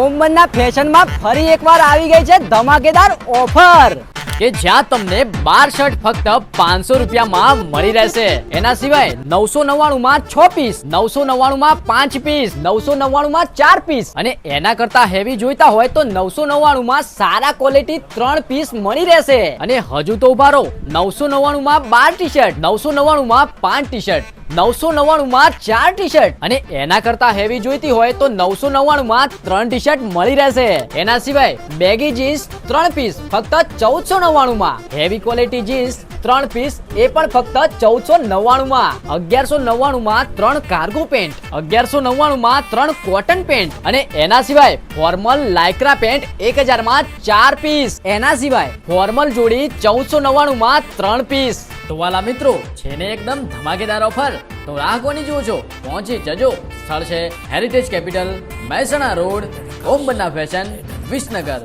ઓમનના ફેશનમાં ફરી એકવાર આવી ગઈ છે ધમાકેદાર ઓફર કે જ્યાં તમને 12 શર્ટ ફક્ત 500 રૂપિયામાં મળી રહેશે. એના સિવાય 999 માં 6 પીસ, 999 માં 5 પીસ, 999 માં 4 પીસ અને એના કરતા હેવી જોઈતા હોય તો 999 માં સારા ક્વોલિટી 3 પીસ મળી રહેશે. અને હજુ તો ઉભા રહો, 999 માં 12 ટી-શર્ટ, 999 માં 5 ટી-શર્ટ, 999 માં 4 ટી-શર્ટ અને એના કરતા હેવી જોઈતી હોય તો 999 માં 3 ટી-શર્ટ મળી રહેશે. એના સિવાય બેગી જીન્સ 3 પીસ ફક્ત 1499 માં, હેવી ક્વોલિટી જીન્સ 3 પીસ એ પણ ફક્ત 1499 માં, 1199 માં 3 કાર્ગો પેન્ટ, 1199 માં 3 કોટન પેન્ટ અને એના સિવાય ફોર્મલ લાઇક્રા પેન્ટ 1000 માં 4 પીસ. એના સિવાય ફોર્મલ જોડી 1499 માં 3 પીસ. તો વાલા મિત્રો, છે ને એકદમ ધમાકેદાર ઓફર, તો રાહ કોની જુઓ છો? પહોંચી જજો. સ્થળ છે હેરિટેજ કેપિટલ, મહેસાણા રોડ, ઓમ બન્ના ફેશન, વિસનગર.